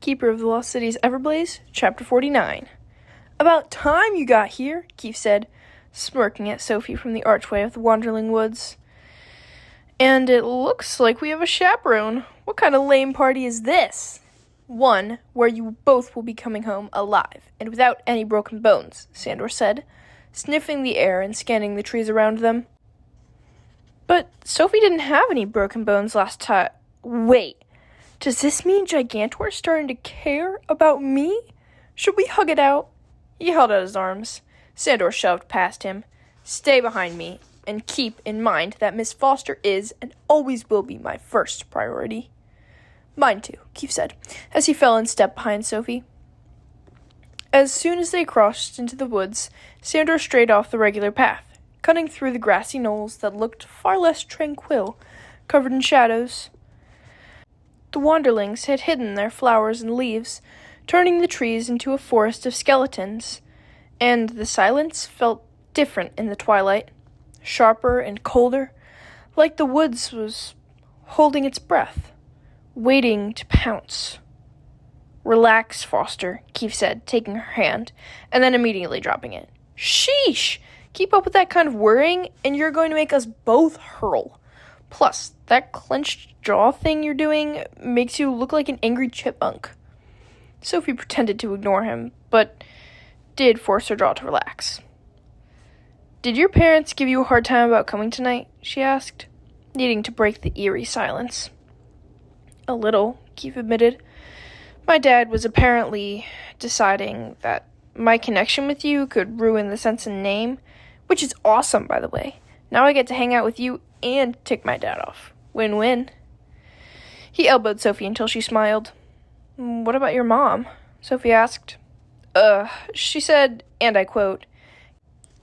Keeper of the Lost City's Everblaze, Chapter 49. About time you got here, Keith said, smirking at Sophie from the archway of the Wanderling Woods. And it looks like we have a chaperone. What kind of lame party is this? One where you both will be coming home alive, and without any broken bones, Sandor said, sniffing the air and scanning the trees around them. But Sophie didn't have any broken bones last time. Wait, does this mean Gigantor's starting to care about me? Should we hug it out? He held out his arms. Sandor shoved past him. Stay behind me, and keep in mind that Miss Foster is and always will be my first priority. Mine too, Keith said, as he fell in step behind Sophie. As soon as they crossed into the woods, Sandor strayed off the regular path, cutting through the grassy knolls that looked far less tranquil, covered in shadows. The wanderlings had hidden their flowers and leaves, turning the trees into a forest of skeletons, and the silence felt different in the twilight, sharper and colder, like the woods was holding its breath, waiting to pounce. Relax, Foster, Keith said, taking her hand, and then immediately dropping it. Sheesh! Keep up with that kind of worrying, and you're going to make us both hurl. Plus, that clenched jaw thing you're doing makes you look like an angry chipmunk. Sophie pretended to ignore him, but did force her jaw to relax. Did your parents give you a hard time about coming tonight? She asked, needing to break the eerie silence. A little, Keith admitted. My dad was apparently deciding that my connection with you could ruin the sense and name, which is awesome, by the way. Now I get to hang out with you and tick my dad off. Win-win. He elbowed Sophie until she smiled. What about your mom? Sophie asked. She said, and I quote,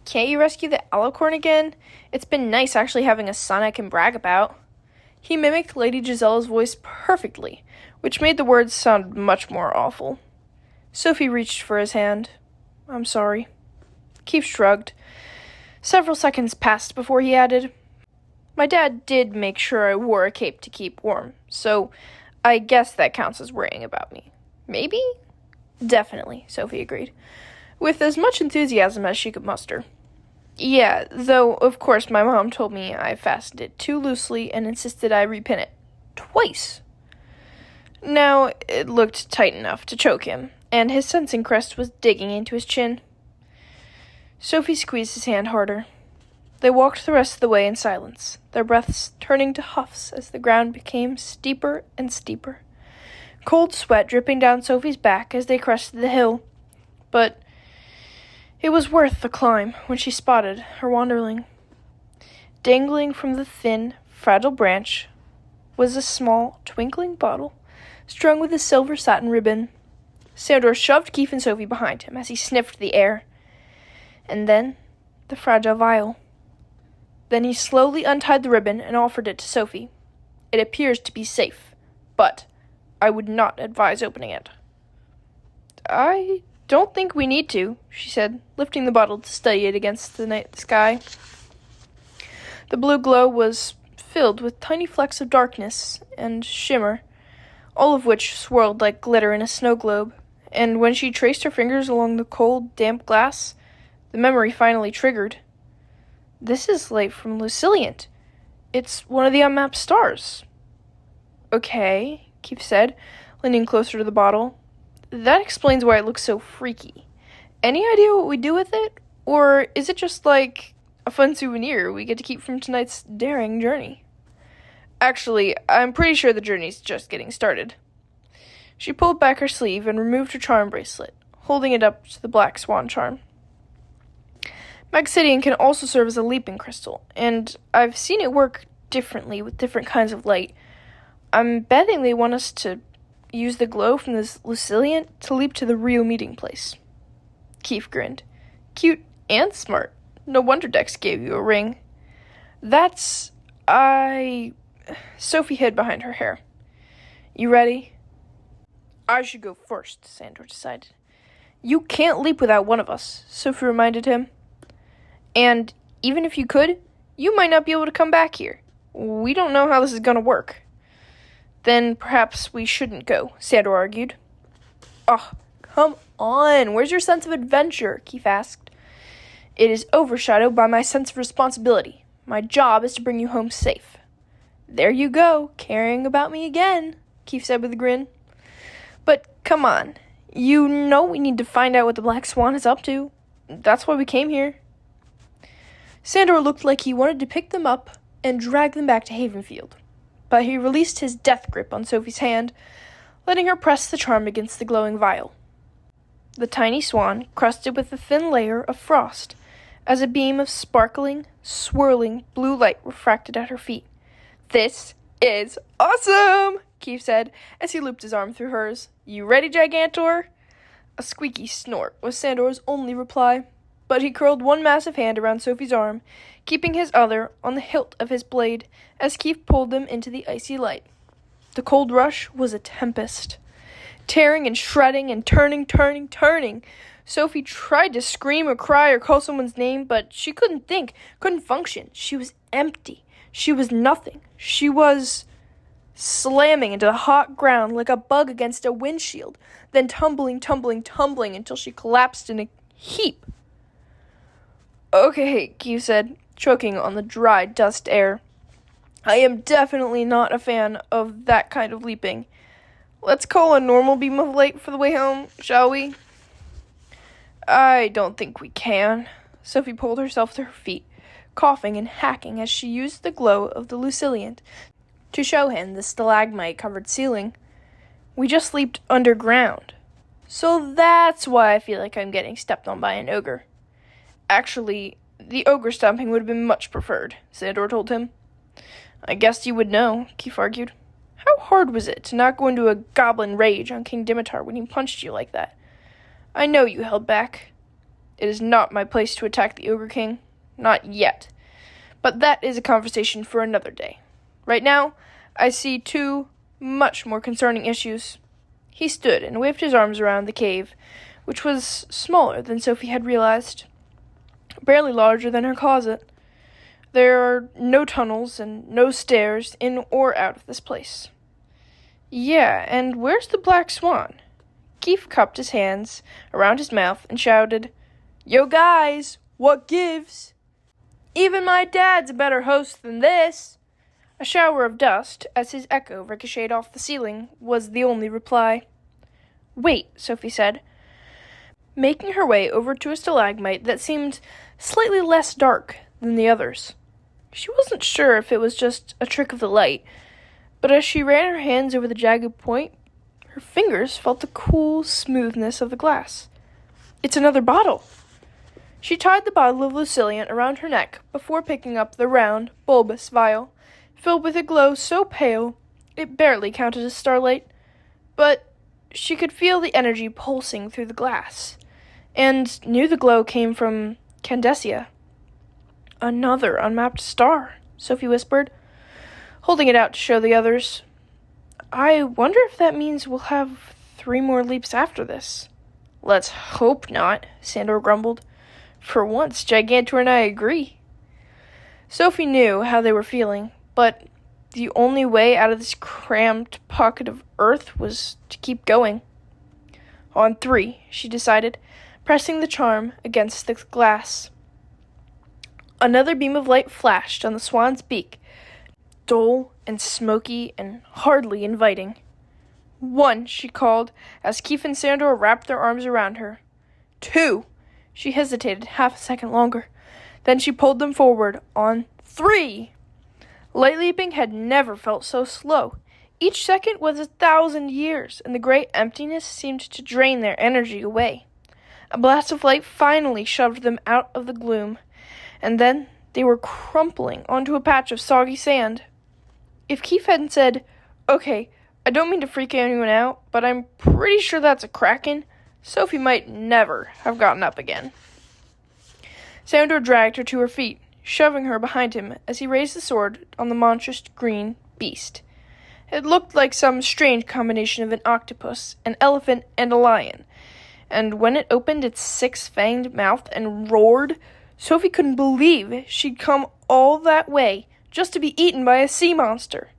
Can't you rescue the Alicorn again? It's been nice actually having a son I can brag about. He mimicked Lady Gisella's voice perfectly, which made the words sound much more awful. Sophie reached for his hand. I'm sorry. Keith shrugged. Several seconds passed before he added, My dad did make sure I wore a cape to keep warm, so I guess that counts as worrying about me. Maybe? Definitely, Sophie agreed, with as much enthusiasm as she could muster. Yeah, though, of course, my mom told me I fastened it too loosely and insisted I repin it. Twice. Now, it looked tight enough to choke him, and his sensing crest was digging into his chin. Sophie squeezed his hand harder. They walked the rest of the way in silence, their breaths turning to huffs as the ground became steeper and steeper. Cold sweat dripping down Sophie's back as they crested the hill. But it was worth the climb when she spotted her wanderling. Dangling from the thin, fragile branch was a small, twinkling bottle strung with a silver satin ribbon. Sandor shoved Keith and Sophie behind him as he sniffed the air. And then the fragile vial. Then he slowly untied the ribbon and offered it to Sophie. It appears to be safe, but I would not advise opening it. I don't think we need to, she said, lifting the bottle to study it against the night sky. The blue glow was filled with tiny flecks of darkness and shimmer, all of which swirled like glitter in a snow globe, and when she traced her fingers along the cold, damp glass, the memory finally triggered. This is light from Luciliant. It's one of the unmapped stars. Okay, Keith said, leaning closer to the bottle. That explains why it looks so freaky. Any idea what we do with it? Or is it just like a fun souvenir we get to keep from tonight's daring journey? Actually, I'm pretty sure the journey's just getting started. She pulled back her sleeve and removed her charm bracelet, holding it up to the black swan charm. Magcidian can also serve as a leaping crystal, and I've seen it work differently with different kinds of light. I'm betting they want us to use the glow from this Luciliant to leap to the real meeting place. Keith grinned. Cute and smart. No wonder Dex gave you a ring. Sophie hid behind her hair. You ready? I should go first, Sandor decided. You can't leap without one of us, Sophie reminded him. And even if you could, you might not be able to come back here. We don't know how this is going to work. Then perhaps we shouldn't go, Sandor argued. "Oh, come on. Where's your sense of adventure?" Keith asked. "It is overshadowed by my sense of responsibility. My job is to bring you home safe." "There you go, caring about me again," Keith said with a grin. "But come on. You know we need to find out what the Black Swan is up to. That's why we came here." Sandor looked like he wanted to pick them up and drag them back to Havenfield, but he released his death grip on Sophie's hand, letting her press the charm against the glowing vial. The tiny swan crusted with a thin layer of frost as a beam of sparkling, swirling blue light refracted at her feet. "This is awesome," Keith said as he looped his arm through hers. "You ready, Gigantor?" A squeaky snort was Sandor's only reply, but he curled one massive hand around Sophie's arm, keeping his other on the hilt of his blade as Keith pulled them into the icy light. The cold rush was a tempest. Tearing and shredding and turning. Sophie tried to scream or cry or call someone's name, but she couldn't think, couldn't function. She was empty. She was nothing. She was slamming into the hot ground like a bug against a windshield, then tumbling until she collapsed in a heap. "Okay," Keith said, choking on the dry dust air. "I am definitely not a fan of that kind of leaping. Let's call a normal beam of light for the way home, shall we?" "I don't think we can." Sophie pulled herself to her feet, coughing and hacking as she used the glow of the luciliant to show him the stalagmite-covered ceiling. "We just leaped underground. So that's why I feel like I'm getting stepped on by an ogre." "Actually, the ogre stomping would have been much preferred," Sandor told him. "I guess you would know," Keith argued. "How hard was it to not go into a goblin rage on King Dimitar when he punched you like that? I know you held back. It is not my place to attack the Ogre King. Not yet. But that is a conversation for another day. Right now, I see two much more concerning issues." He stood and waved his arms around the cave, which was smaller than Sophie had realized, barely larger than her closet. There are no tunnels and no stairs in or out of this place. "Yeah, and where's the Black Swan?" Keith cupped his hands around his mouth and shouted, "Yo guys, what gives? Even my dad's a better host than this." A shower of dust, as his echo ricocheted off the ceiling, was the only reply. "Wait," Sophie said, making her way over to a stalagmite that seemed slightly less dark than the others. She wasn't sure if it was just a trick of the light, but as she ran her hands over the jagged point, her fingers felt the cool smoothness of the glass. "It's another bottle." She tied the bottle of luciliant around her neck before picking up the round, bulbous vial, filled with a glow so pale it barely counted as starlight, but she could feel the energy pulsing through the glass, and knew the glow came from Candesia. "Another unmapped star," Sophie whispered, holding it out to show the others. "I wonder if that means we'll have 3 more leaps after this." "Let's hope not," Sandor grumbled. "For once, Gigantor and I agree." Sophie knew how they were feeling, but the only way out of this cramped pocket of earth was to keep going. "On 3, she decided, pressing the charm against the glass. Another beam of light flashed on the swan's beak, dull and smoky and hardly inviting. "1," she called, as Keith and Sandor wrapped their arms around her. "2." She hesitated half a second longer. Then she pulled them forward. "On 3." Light leaping had never felt so slow. Each second was 1,000 years, and the great emptiness seemed to drain their energy away. A blast of light finally shoved them out of the gloom, and then they were crumpling onto a patch of soggy sand. If Keith hadn't said, "Okay, I don't mean to freak anyone out, but I'm pretty sure that's a kraken," Sophie might never have gotten up again. Sandor dragged her to her feet, shoving her behind him as he raised the sword on the monstrous green beast. It looked like some strange combination of an octopus, an elephant, and a lion, and when it opened its 6-fanged mouth and roared, Sophie couldn't believe she'd come all that way just to be eaten by a sea monster.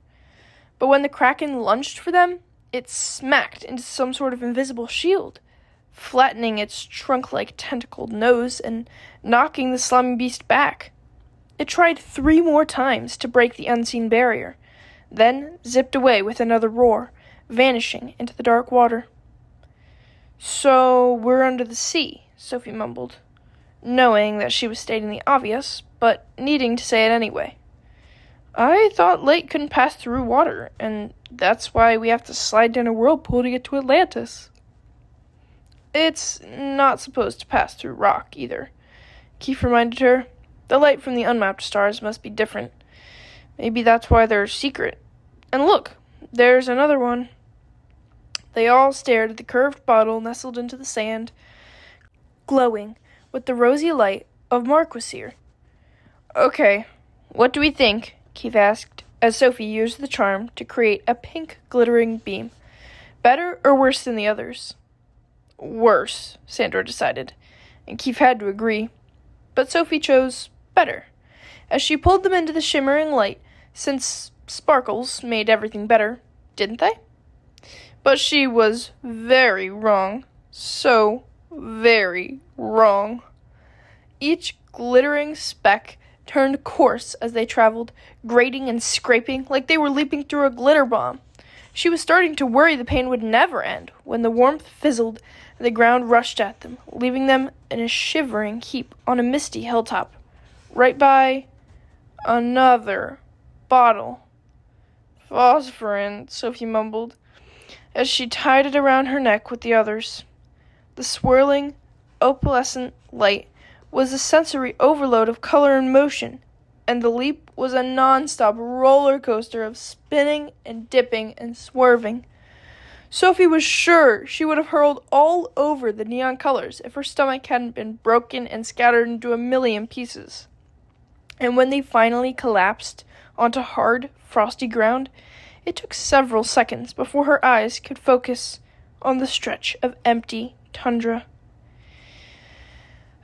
But when the kraken lunged for them, it smacked into some sort of invisible shield, flattening its trunk-like tentacled nose and knocking the slimy beast back. It tried 3 more times to break the unseen barrier, then zipped away with another roar, vanishing into the dark water. "So we're under the sea," Sophie mumbled, knowing that she was stating the obvious, but needing to say it anyway. "I thought light couldn't pass through water, and that's why we have to slide down a whirlpool to get to Atlantis." "It's not supposed to pass through rock, either," Keith reminded her. "The light from the unmapped stars must be different. Maybe that's why they're secret. And look, there's another one." They all stared at the curved bottle nestled into the sand, glowing with the rosy light of Marquisier. "Okay, what do we think?" Keith asked, as Sophie used the charm to create a pink glittering beam. "Better or worse than the others?" "Worse," Sandor decided, and Keith had to agree. But Sophie chose better, as she pulled them into the shimmering light, since sparkles made everything better, didn't they? But she was very wrong. So very wrong. Each glittering speck turned coarse as they traveled, grating and scraping like they were leaping through a glitter bomb. She was starting to worry the pain would never end when the warmth fizzled and the ground rushed at them, leaving them in a shivering heap on a misty hilltop, right by another bottle. "Phosphorin," Sophie mumbled, as she tied it around her neck with the others. The swirling, opalescent light was a sensory overload of color and motion, and the leap was a non-stop roller coaster of spinning and dipping and swerving. Sophie was sure she would have hurled all over the neon colors if her stomach hadn't been broken and scattered into a million pieces. And when they finally collapsed onto hard, frosty ground, it took several seconds before her eyes could focus on the stretch of empty tundra.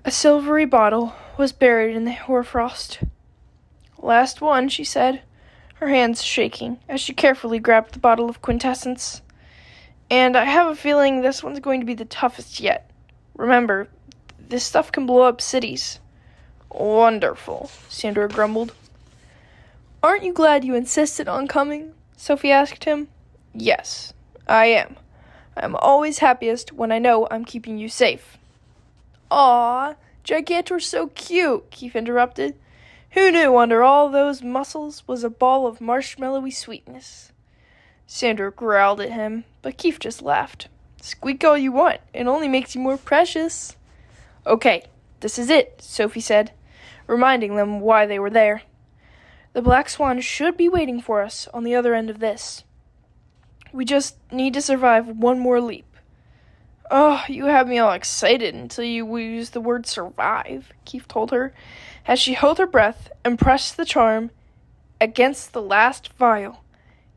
A silvery bottle was buried in the hoarfrost. "Last one," she said, her hands shaking as she carefully grabbed the bottle of quintessence. "And I have a feeling this one's going to be the toughest yet. Remember, this stuff can blow up cities." "Wonderful," Sandor grumbled. "Aren't you glad you insisted on coming?" Sophie asked him. "Yes, I am. I'm always happiest when I know I'm keeping you safe." "Aw, Gigantor's so cute," Keith interrupted. "Who knew under all those muscles was a ball of marshmallowy sweetness?" Sandor growled at him, but Keith just laughed. "Squeak all you want, it only makes you more precious." "Okay, this is it," Sophie said, reminding them why they were there. "The Black Swan should be waiting for us on the other end of this. We just need to survive one more leap." "Oh, you have me all excited until you use the word survive," Keith told her, as she held her breath and pressed the charm against the last vial,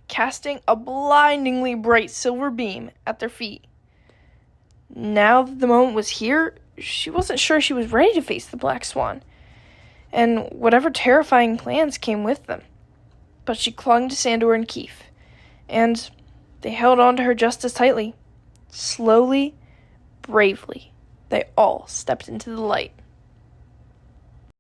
casting a blindingly bright silver beam at their feet. Now that the moment was here, she wasn't sure she was ready to face the Black Swan, and whatever terrifying plans came with them. But she clung to Sandor and Keith, and they held on to her just as tightly. Slowly, bravely, they all stepped into the light.